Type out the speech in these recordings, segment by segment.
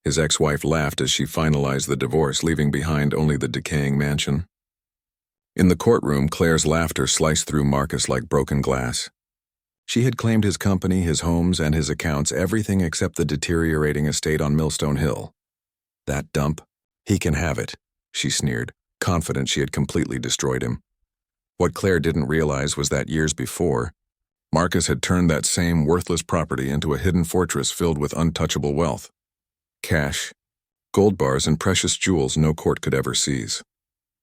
His ex-wife laughed as she finalized the divorce, leaving behind only the decaying mansion. In the courtroom, Claire's laughter sliced through Marcus like broken glass. She had claimed his company, his homes, and his accounts, everything except the deteriorating estate on Millstone Hill. That dump? He can have it, she sneered, confident she had completely destroyed him. What Claire didn't realize was that years before, Marcus had turned that same worthless property into a hidden fortress filled with untouchable wealth. Cash, gold bars, and precious jewels no court could ever seize.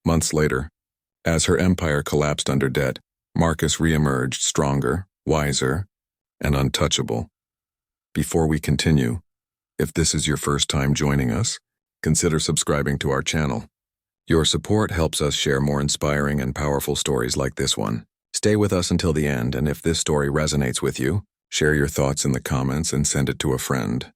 Months later, as her empire collapsed under debt, Marcus reemerged stronger, wiser, and untouchable. Before we continue, if this is your first time joining us, consider subscribing to our channel. Your support helps us share more inspiring and powerful stories like this one. Stay with us until the end, and if this story resonates with you, share your thoughts in the comments and send it to a friend.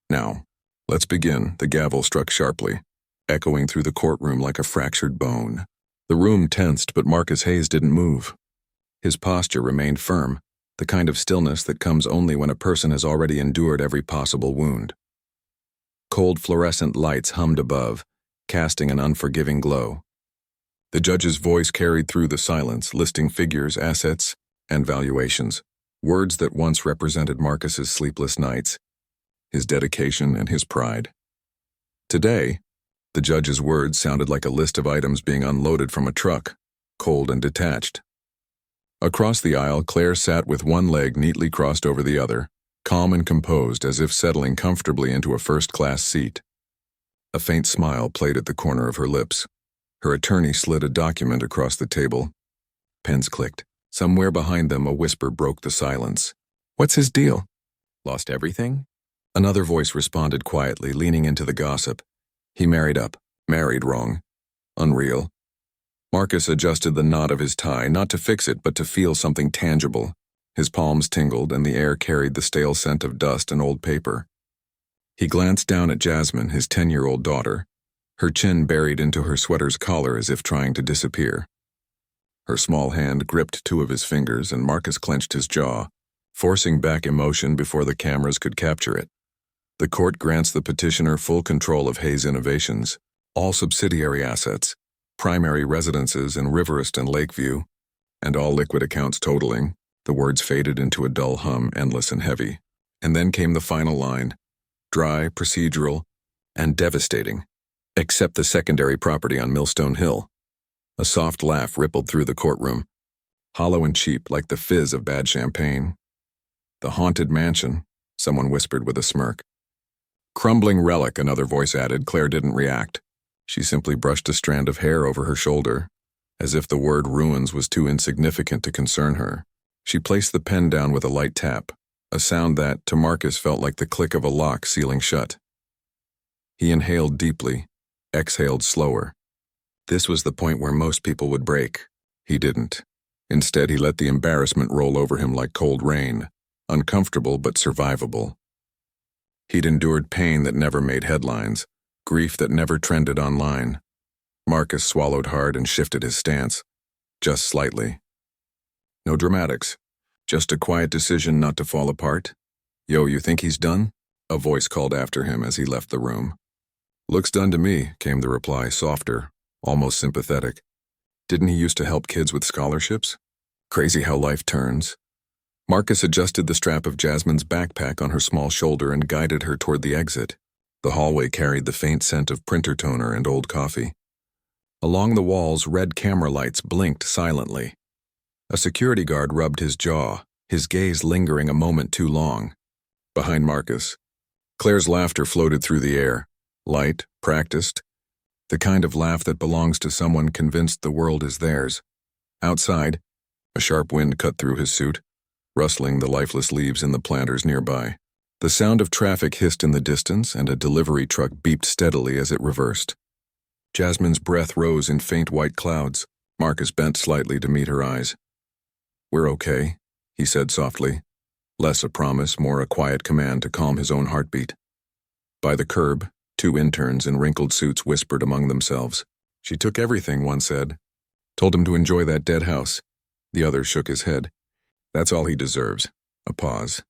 Now, let's begin. The gavel struck sharply, echoing through the courtroom like a fractured bone. The room tensed, but Marcus Hayes didn't move. His posture remained firm, the kind of stillness that comes only when a person has already endured every possible wound. Cold fluorescent lights hummed above, casting an unforgiving glow. The judge's voice carried through the silence, listing figures, assets, and valuations, words that once represented Marcus's sleepless nights, his dedication, and his pride. Today, the judge's words sounded like a list of items being unloaded from a truck, cold and detached. Across the aisle, Claire sat with one leg neatly crossed over the other, calm and composed as if settling comfortably into a first-class seat. A faint smile played at the corner of her lips. Her attorney slid a document across the table. Pens clicked. Somewhere behind them, a whisper broke the silence. "What's his deal? Lost everything?" Another voice responded quietly, leaning into the gossip. "He married up. Married wrong. Unreal." Marcus adjusted the knot of his tie, not to fix it, but to feel something tangible. His palms tingled, and the air carried the stale scent of dust and old paper. He glanced down at Jasmine, his 10-year-old daughter, her chin buried into her sweater's collar as if trying to disappear. Her small hand gripped two of his fingers, and Marcus clenched his jaw, forcing back emotion before the cameras could capture it. The court grants the petitioner full control of Hayes Innovations, all subsidiary assets, primary residences in Riverest and Lakeview, and all liquid accounts totaling. The words faded into a dull hum, endless and heavy. And then came the final line, dry, procedural, and devastating, except the secondary property on Millstone Hill. A soft laugh rippled through the courtroom, hollow and cheap like the fizz of bad champagne. "The haunted mansion," someone whispered with a smirk. "Crumbling relic," another voice added. Claire didn't react. She simply brushed a strand of hair over her shoulder, as if the word ruins was too insignificant to concern her. She placed the pen down with a light tap, a sound that, to Marcus, felt like the click of a lock sealing shut. He inhaled deeply, exhaled slower. This was the point where most people would break. He didn't. Instead, he let the embarrassment roll over him like cold rain, uncomfortable but survivable. He'd endured pain that never made headlines, grief that never trended online. Marcus swallowed hard and shifted his stance, just slightly. No dramatics, just a quiet decision not to fall apart. "Yo, you think he's done?" a voice called after him as he left the room. "Looks done to me," came the reply, softer, almost sympathetic. "Didn't he used to help kids with scholarships? Crazy how life turns." Marcus adjusted the strap of Jasmine's backpack on her small shoulder and guided her toward the exit. The hallway carried the faint scent of printer toner and old coffee. Along the walls, red camera lights blinked silently. A security guard rubbed his jaw, his gaze lingering a moment too long. Behind Marcus, Claire's laughter floated through the air, light, practiced, the kind of laugh that belongs to someone convinced the world is theirs. Outside, a sharp wind cut through his suit, rustling the lifeless leaves in the planters nearby. The sound of traffic hissed in the distance, and a delivery truck beeped steadily as it reversed. Jasmine's breath rose in faint white clouds. Marcus bent slightly to meet her eyes. "We're okay," he said softly, less a promise, more a quiet command to calm his own heartbeat. By the curb, two interns in wrinkled suits whispered among themselves. "She took everything," one said. "Told him to enjoy that dead house." The other shook his head. "That's all he deserves." A pause.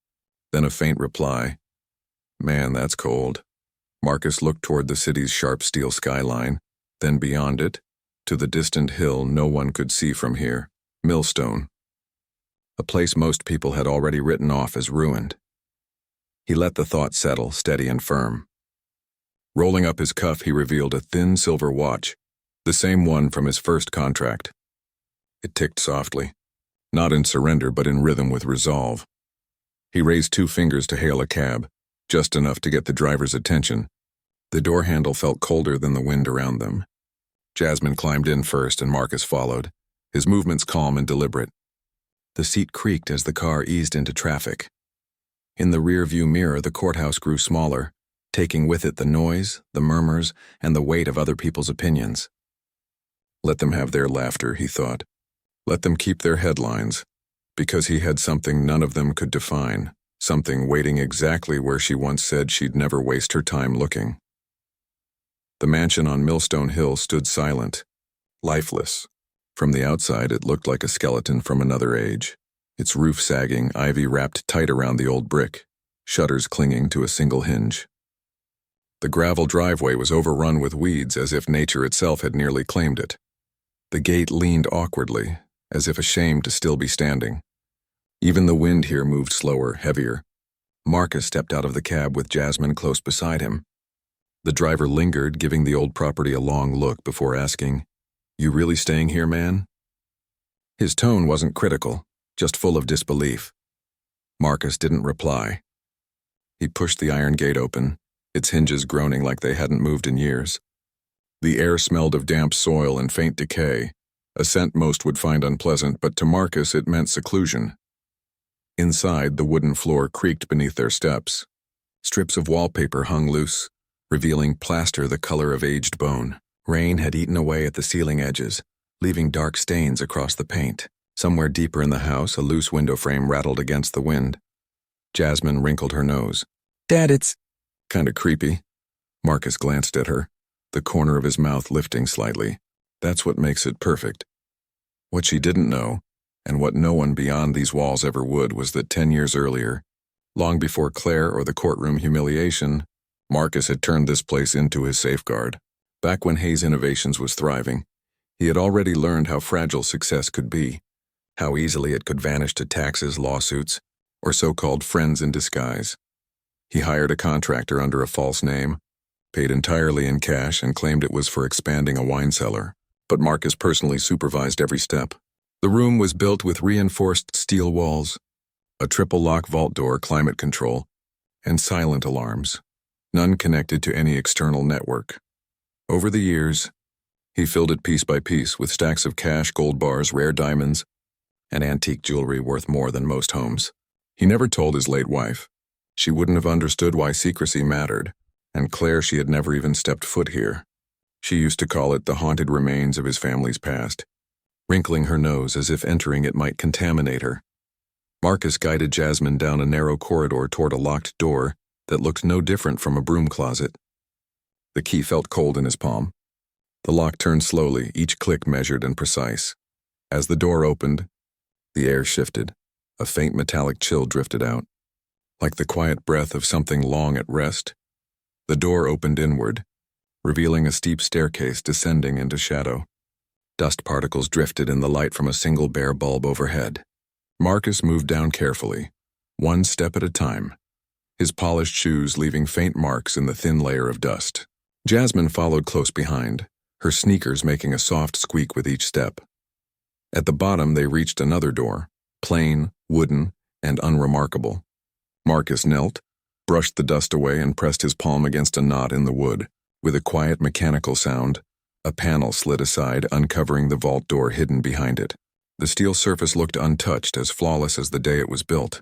Then a faint reply. "Man, that's cold." Marcus looked toward the city's sharp steel skyline, then beyond it, to the distant hill no one could see from here, Millstone, a place most people had already written off as ruined. He let the thought settle, steady and firm. Rolling up his cuff, he revealed a thin silver watch, the same one from his first contract. It ticked softly, not in surrender but in rhythm with resolve. He raised 2 fingers to hail a cab, just enough to get the driver's attention. The door handle felt colder than the wind around them. Jasmine climbed in first and Marcus followed, his movements calm and deliberate. The seat creaked as the car eased into traffic. In the rear-view mirror, the courthouse grew smaller, taking with it the noise, the murmurs, and the weight of other people's opinions. Let them have their laughter, he thought. Let them keep their headlines, because he had something none of them could define, something waiting exactly where she once said she'd never waste her time looking. The mansion on Millstone Hill stood silent, lifeless. From the outside, it looked like a skeleton from another age, its roof sagging, ivy wrapped tight around the old brick, shutters clinging to a single hinge. The gravel driveway was overrun with weeds as if nature itself had nearly claimed it. The gate leaned awkwardly, as if ashamed to still be standing. Even the wind here moved slower, heavier. Marcus stepped out of the cab with Jasmine close beside him. The driver lingered, giving the old property a long look before asking, "You really staying here, man?" His tone wasn't critical, just full of disbelief. Marcus didn't reply. He pushed the iron gate open, its hinges groaning like they hadn't moved in years. The air smelled of damp soil and faint decay, a scent most would find unpleasant, but to Marcus it meant seclusion. Inside, the wooden floor creaked beneath their steps. Strips of wallpaper hung loose, revealing plaster the color of aged bone. Rain had eaten away at the ceiling edges, leaving dark stains across the paint. Somewhere deeper in the house, a loose window frame rattled against the wind. Jasmine wrinkled her nose. "Dad, it's kinda creepy." Marcus glanced at her, the corner of his mouth lifting slightly. That's what makes it perfect. What she didn't know, and what no one beyond these walls ever would, was that 10 years earlier, long before Claire or the courtroom humiliation, Marcus had turned this place into his safeguard. Back when Hayes Innovations was thriving, he had already learned how fragile success could be, how easily it could vanish to taxes, lawsuits, or so-called friends in disguise. He hired a contractor under a false name, paid entirely in cash, and claimed it was for expanding a wine cellar. But Marcus personally supervised every step. The room was built with reinforced steel walls, a triple-lock vault door, climate control, and silent alarms, none connected to any external network. Over the years, he filled it piece by piece with stacks of cash, gold bars, rare diamonds, and antique jewelry worth more than most homes. He never told his late wife. She wouldn't have understood why secrecy mattered, and Claire, she had never even stepped foot here. She used to call it the haunted remains of his family's past, wrinkling her nose as if entering it might contaminate her. Marcus guided Jasmine down a narrow corridor toward a locked door that looked no different from a broom closet. The key felt cold in his palm. The lock turned slowly, each click measured and precise. As the door opened, the air shifted. A faint metallic chill drifted out. Like the quiet breath of something long at rest, the door opened inward, revealing a steep staircase descending into shadow. Dust particles drifted in the light from a single bare bulb overhead. Marcus moved down carefully, one step at a time, his polished shoes leaving faint marks in the thin layer of dust. Jasmine followed close behind, her sneakers making a soft squeak with each step. At the bottom, they reached another door, plain, wooden, and unremarkable. Marcus knelt, brushed the dust away, and pressed his palm against a knot in the wood. With a quiet mechanical sound, a panel slid aside, uncovering the vault door hidden behind it. The steel surface looked untouched, as flawless as the day it was built.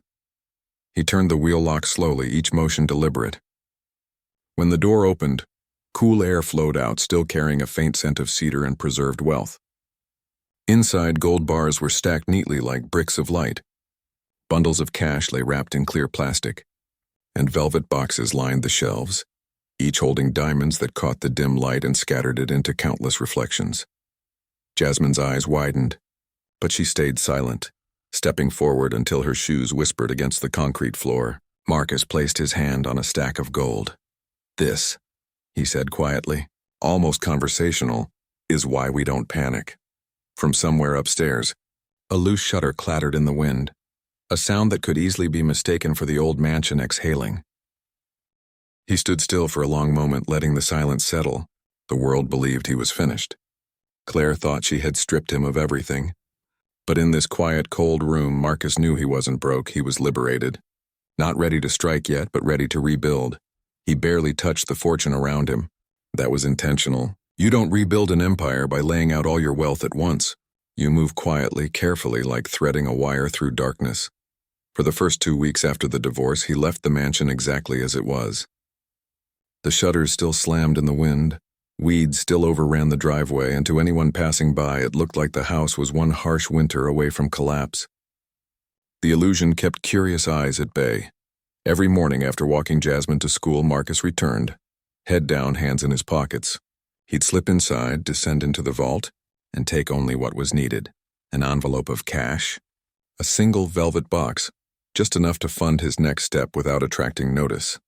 He turned the wheel lock slowly, each motion deliberate. When the door opened, cool air flowed out, still carrying a faint scent of cedar and preserved wealth. Inside, gold bars were stacked neatly like bricks of light. Bundles of cash lay wrapped in clear plastic, and velvet boxes lined the shelves, each holding diamonds that caught the dim light and scattered it into countless reflections. Jasmine's eyes widened, but she stayed silent, stepping forward until her shoes whispered against the concrete floor. Marcus placed his hand on a stack of gold. "This," he said quietly, almost conversational, is why we don't panic. From somewhere upstairs, a loose shutter clattered in the wind, a sound that could easily be mistaken for the old mansion exhaling. He stood still for a long moment, letting the silence settle. The world believed he was finished. Claire thought she had stripped him of everything. But in this quiet, cold room, Marcus knew he wasn't broke, he was liberated. Not ready to strike yet, but ready to rebuild. He barely touched the fortune around him. That was intentional. You don't rebuild an empire by laying out all your wealth at once. You move quietly, carefully, like threading a wire through darkness. For the first 2 weeks after the divorce, he left the mansion exactly as it was. The shutters still slammed in the wind. Weeds still overran the driveway, and to anyone passing by, it looked like the house was one harsh winter away from collapse. The illusion kept curious eyes at bay. Every morning after walking Jasmine to school, Marcus returned, head down, hands in his pockets. He'd slip inside, descend into the vault, and take only what was needed: an envelope of cash, a single velvet box, just enough to fund his next step without attracting notice.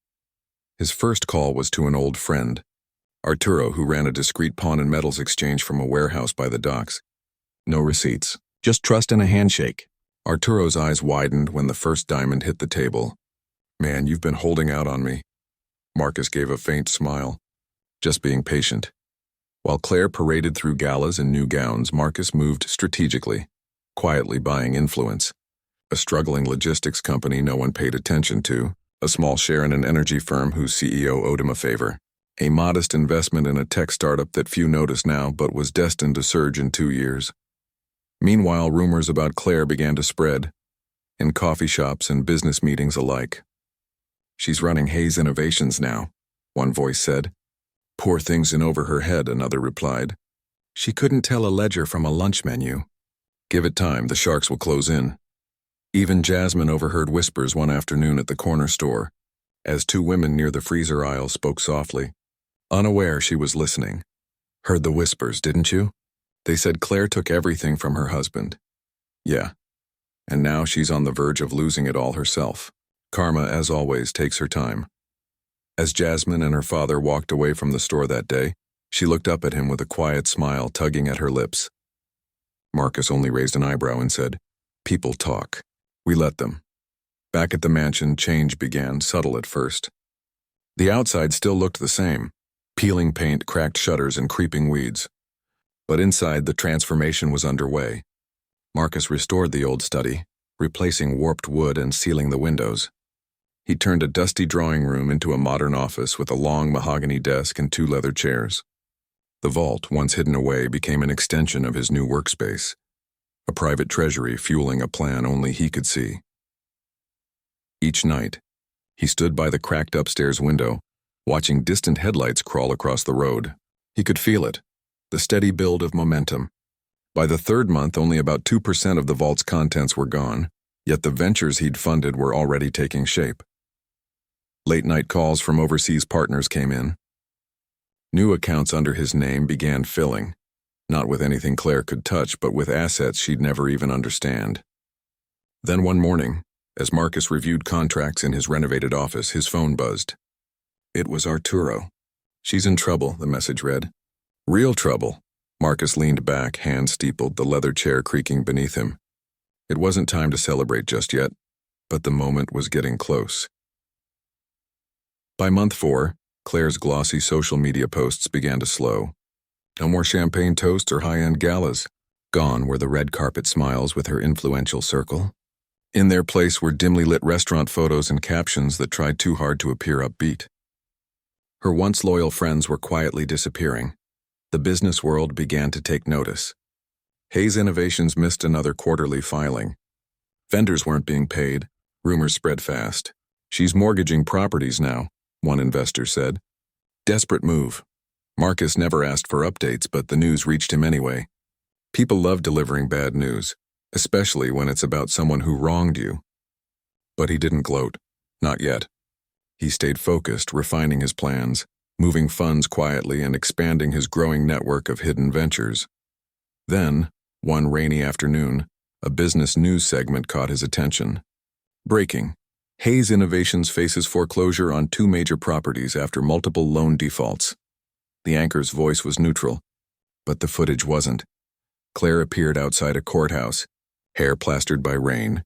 His first call was to an old friend, Arturo, who ran a discreet pawn and metals exchange from a warehouse by the docks. No receipts, just trust and a handshake. Arturo's eyes widened when the first diamond hit the table. Man, you've been holding out on me. Marcus gave a faint smile, just being patient. While Claire paraded through galas in new gowns, Marcus moved strategically, quietly buying influence. A struggling logistics company no one paid attention to, a small share in an energy firm whose CEO owed him a favor, a modest investment in a tech startup that few noticed now but was destined to surge in 2 years. Meanwhile, rumors about Claire began to spread, in coffee shops and business meetings alike. She's running Hayes Innovations now, one voice said. Poor things in over her head, another replied. She couldn't tell a ledger from a lunch menu. Give it time, the sharks will close in. Even Jasmine overheard whispers one afternoon at the corner store, as 2 women near the freezer aisle spoke softly. Unaware she was listening. Heard the whispers, didn't you? They said Claire took everything from her husband. Yeah. And now she's on the verge of losing it all herself. Karma, as always, takes her time. As Jasmine and her father walked away from the store that day, she looked up at him with a quiet smile tugging at her lips. Marcus only raised an eyebrow and said, People talk. We let them. Back at the mansion, change began, subtle at first. The outside still looked the same. Peeling paint, cracked shutters, and creeping weeds. But inside, the transformation was underway. Marcus restored the old study, replacing warped wood and sealing the windows. He turned a dusty drawing room into a modern office with a long mahogany desk and 2 leather chairs. The vault, once hidden away, became an extension of his new workspace, a private treasury fueling a plan only he could see. Each night, he stood by the cracked upstairs window, watching distant headlights crawl across the road. He could feel it, the steady build of momentum. By the 3rd month, only about 2% of the vault's contents were gone, yet the ventures he'd funded were already taking shape. Late-night calls from overseas partners came in. New accounts under his name began filling, not with anything Claire could touch, but with assets she'd never even understand. Then one morning, as Marcus reviewed contracts in his renovated office, his phone buzzed. It was Arturo. She's in trouble, the message read. Real trouble. Marcus leaned back, hands steepled, the leather chair creaking beneath him. It wasn't time to celebrate just yet, but the moment was getting close. By month 4, Claire's glossy social media posts began to slow. No more champagne toasts or high-end galas. Gone were the red carpet smiles with her influential circle. In their place were dimly lit restaurant photos and captions that tried too hard to appear upbeat. Her once loyal friends were quietly disappearing. The business world began to take notice. Hayes Innovations missed another quarterly filing. Vendors weren't being paid. Rumors spread fast. She's mortgaging properties now, one investor said. Desperate move. Marcus never asked for updates, but the news reached him anyway. People love delivering bad news, especially when it's about someone who wronged you. But he didn't gloat. Not yet. He stayed focused, refining his plans, moving funds quietly and expanding his growing network of hidden ventures. Then, one rainy afternoon, a business news segment caught his attention. Breaking. Hayes Innovations faces foreclosure on 2 major properties after multiple loan defaults. The anchor's voice was neutral, but the footage wasn't. Claire appeared outside a courthouse, hair plastered by rain,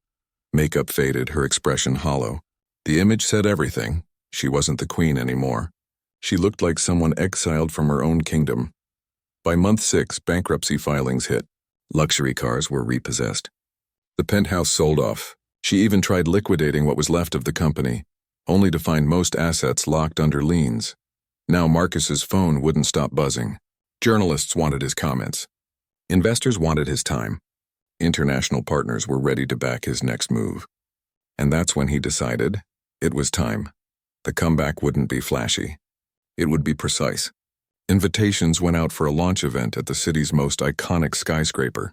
makeup faded, her expression hollow. The image said everything. She wasn't the queen anymore. She looked like someone exiled from her own kingdom. By month 6, bankruptcy filings hit. Luxury cars were repossessed. The penthouse sold off. She even tried liquidating what was left of the company, only to find most assets locked under liens. Now Marcus's phone wouldn't stop buzzing. Journalists wanted his comments. Investors wanted his time. International partners were ready to back his next move. And that's when he decided it was time. The comeback wouldn't be flashy. It would be precise. Invitations went out for a launch event at the city's most iconic skyscraper.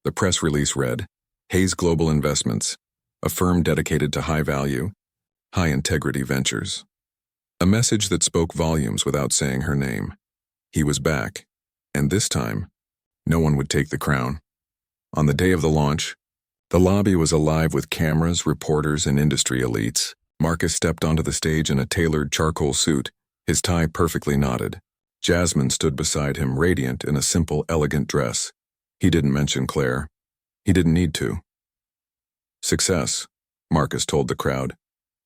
The press release read, Hayes Global Investments, a firm dedicated to high-value, high-integrity ventures. A message that spoke volumes without saying her name. He was back, and this time, no one would take the crown. On the day of the launch, the lobby was alive with cameras, reporters, and industry elites. Marcus stepped onto the stage in a tailored charcoal suit, his tie perfectly knotted. Jasmine stood beside him, radiant in a simple, elegant dress. He didn't mention Claire. He didn't need to. Success, Marcus told the crowd,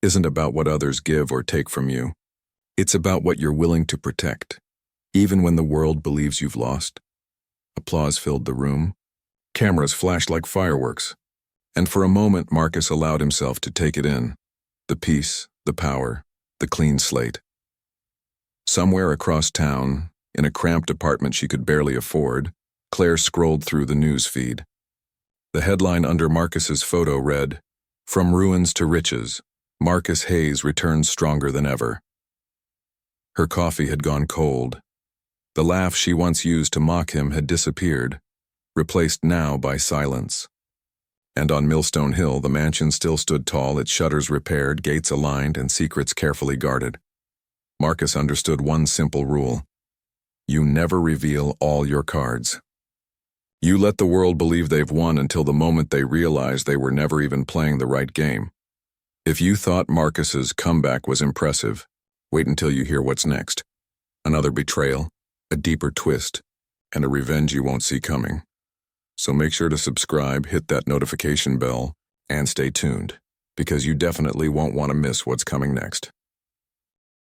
isn't about what others give or take from you. It's about what you're willing to protect, even when the world believes you've lost. Applause filled the room. Cameras flashed like fireworks. And for a moment, Marcus allowed himself to take it in. The peace, the power, the clean slate. Somewhere across town, in a cramped apartment she could barely afford, Claire scrolled through the news feed. The headline under Marcus's photo read, From Ruins to Riches, Marcus Hayes returns stronger than ever. Her coffee had gone cold. The laugh she once used to mock him had disappeared, replaced now by silence. And on Millstone Hill, the mansion still stood tall, its shutters repaired, gates aligned, and secrets carefully guarded. Marcus understood one simple rule. You never reveal all your cards. You let the world believe they've won until the moment they realize they were never even playing the right game. If you thought Marcus's comeback was impressive, wait until you hear what's next. Another betrayal, a deeper twist, and a revenge you won't see coming. So make sure to subscribe, hit that notification bell, and stay tuned, because you definitely won't want to miss what's coming next.